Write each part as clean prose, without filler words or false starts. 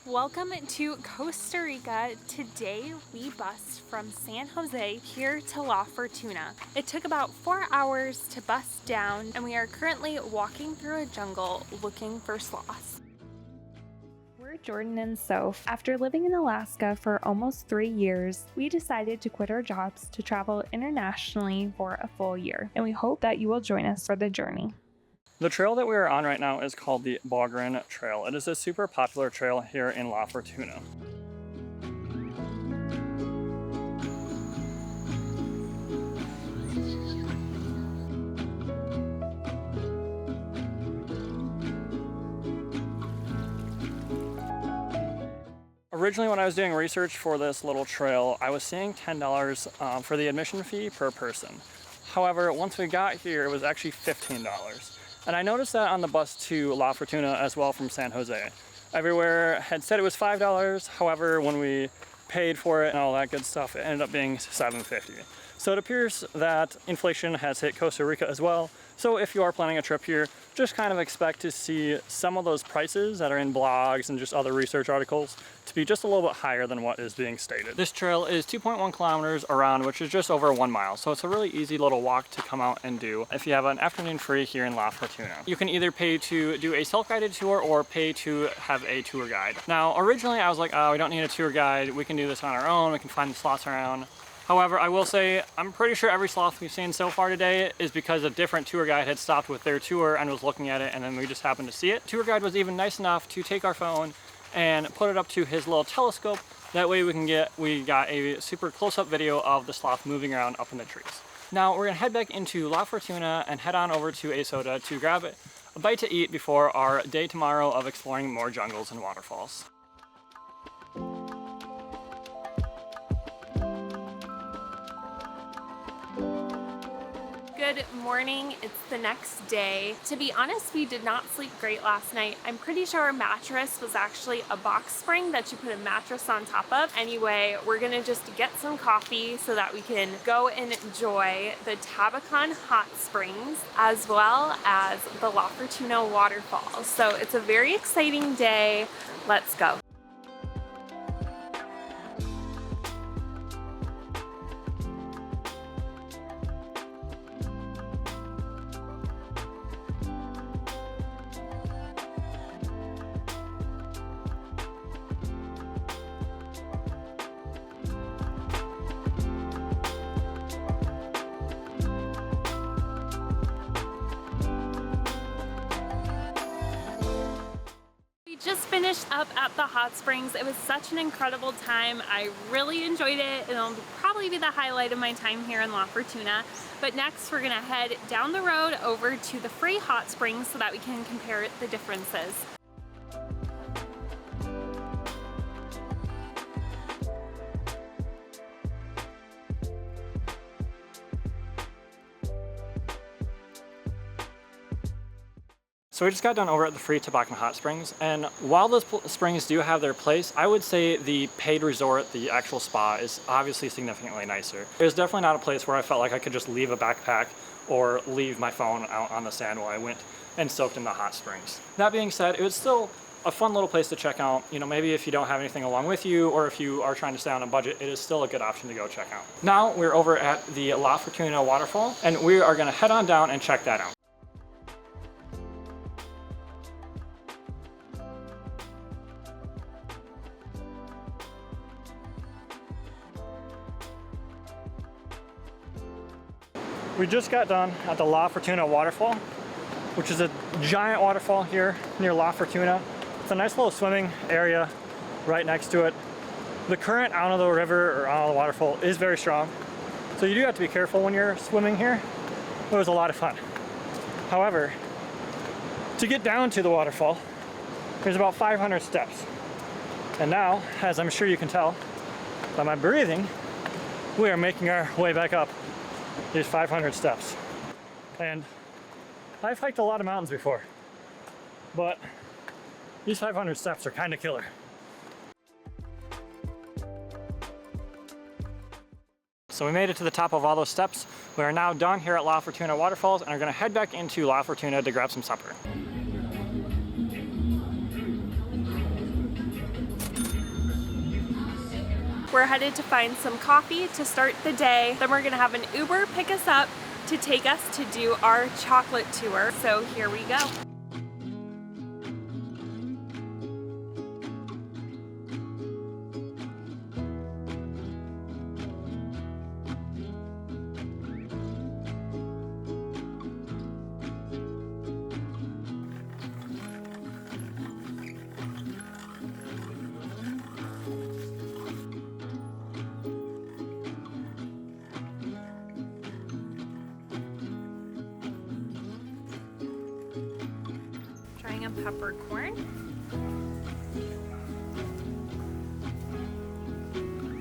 Welcome to Costa Rica. Today we bus from San Jose here to La Fortuna. It took about 4 hours to bus down and we are currently walking through a jungle looking for sloths. We're Jordan and Soph. After living in Alaska for almost 3 years, we decided to quit our jobs to travel internationally for a full year, and we hope that you will join us for the journey. The trail that we are on right now is called the Bogarin Trail. It is a super popular trail here in La Fortuna. Originally, when I was doing research for this little trail, I was seeing $10 for the admission fee per person. However, once we got here, it was actually $15. And I noticed that on the bus to La Fortuna as well from San Jose. Everywhere had said it was $5, however, when we paid for it and all that good stuff, it ended up being $7.50. So it appears that inflation has hit Costa Rica as well. So if you are planning a trip here, just kind of expect to see some of those prices that are in blogs and just other research articles to be just a little bit higher than what is being stated. This trail is 2.1 kilometers around, which is just over 1 mile. So it's a really easy little walk to come out and do if you have an afternoon free here in La Fortuna. You can either pay to do a self-guided tour or pay to have a tour guide. Now, originally I was like, oh, we don't need a tour guide. We can do this on our own. We can find the sloths around. However, I will say, I'm pretty sure every sloth we've seen so far today is because a different tour guide had stopped with their tour and was looking at it, and then we just happened to see it. Tour guide was even nice enough to take our phone and put it up to his little telescope. That way we got a super close-up video of the sloth moving around up in the trees. Now we're gonna head back into La Fortuna and head on over to a soda to grab a bite to eat before our day tomorrow of exploring more jungles and waterfalls. Good morning, it's the next day. To be honest, we did not sleep great last night. I'm pretty sure our mattress was actually a box spring that you put a mattress on top of. Anyway, we're gonna just get some coffee so that we can go and enjoy the Tabacon Hot Springs as well as the La Fortuna Waterfall. So it's a very exciting day. Let's go. Just finished up at the hot springs. It was such an incredible time. I really enjoyed it. It'll probably be the highlight of my time here in La Fortuna. But next we're gonna head down the road over to the free hot springs so that we can compare the differences. So we just got done over at the free Tabacon Hot Springs, and while those springs do have their place, I would say the paid resort, the actual spa, is obviously significantly nicer. It was definitely not a place where I felt like I could just leave a backpack or leave my phone out on the sand while I went and soaked in the hot springs. That being said, it was still a fun little place to check out. You know, maybe if you don't have anything along with you or if you are trying to stay on a budget, it is still a good option to go check out. Now we're over at the La Fortuna Waterfall, and we are gonna head on down and check that out. We just got done at the La Fortuna Waterfall, which is a giant waterfall here near La Fortuna. It's a nice little swimming area right next to it. The current out of the river or out of the waterfall is very strong, so you do have to be careful when you're swimming here. It was a lot of fun. However, to get down to the waterfall, there's about 500 steps. And now, as I'm sure you can tell by my breathing, we are making our way back up these 500 steps. And I've hiked a lot of mountains before, but these 500 steps are kind of killer. So we made it to the top of all those steps. We are now done here at La Fortuna Waterfalls and are going to head back into La Fortuna to grab some supper. We're headed to find some coffee to start the day. Then we're gonna have an Uber pick us up to take us to do our chocolate tour. So here we go. Trying a peppercorn.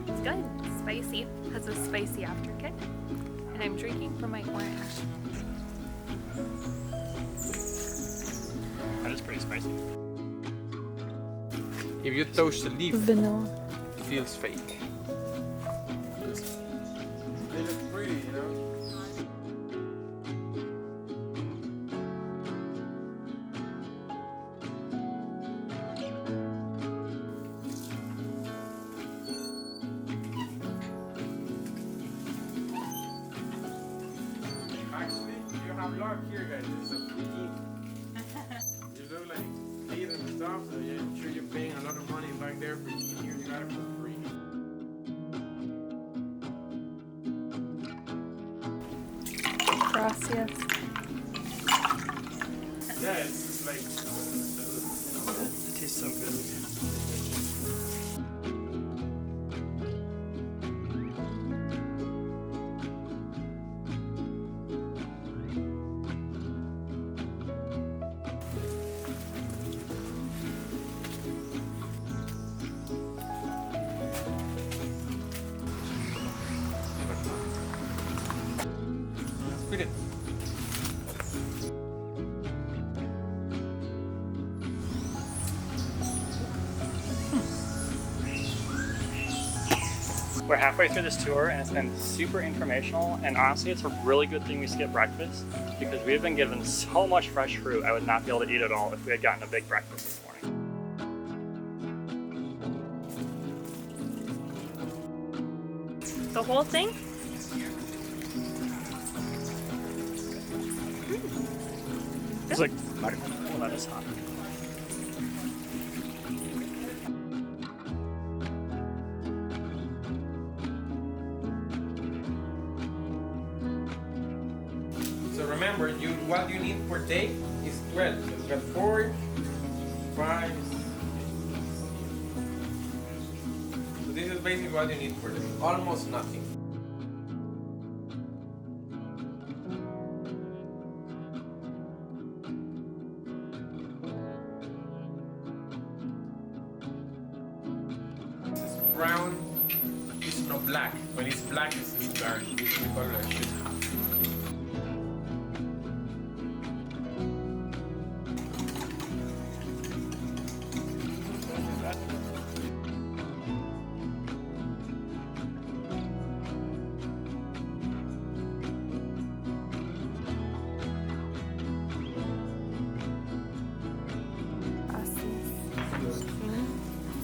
It's good. Spicy. Has a spicy afterkick. And I'm drinking from my orange. That is pretty spicy. If you touch the leaf, Vanilla. it feels fake. They look pretty, you know? Actually, you have luck here, guys. It's a free gift. You look like paid and stuff, so I'm sure you're paying a lot of money back there for eating here. You got it for free. Gracias. Yeah, it's like. It tastes so good. Spit it. We're halfway through this tour and it's been super informational, and honestly it's a really good thing we skipped breakfast because we've been given so much fresh fruit I would not be able to eat it all if we had gotten a big breakfast this morning. The whole thing? It's like, oh, that is hot. So remember, what you need per day is 12. So you got 4, 5. So this is basically what you need per day. Almost nothing. This is brown. It's not black. When it's black, it's dark. This is the color that should have.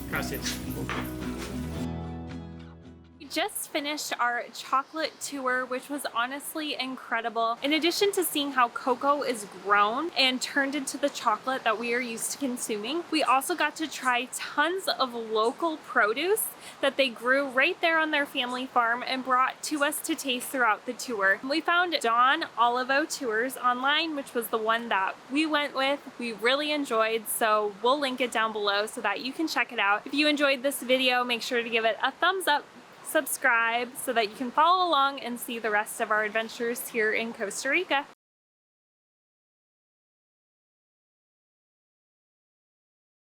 Gracias. We just finished our chocolate tour, which was honestly incredible. In addition to seeing how cocoa is grown and turned into the chocolate that we are used to consuming, we also got to try tons of local produce that they grew right there on their family farm and brought to us to taste throughout the tour. We found Don Olivo Tours online, which was the one that we went with. We really enjoyed, so we'll link it down below so that you can check it out. If you enjoyed this video, make sure to give it a thumbs up, subscribe so that you can follow along and see the rest of our adventures here in Costa Rica.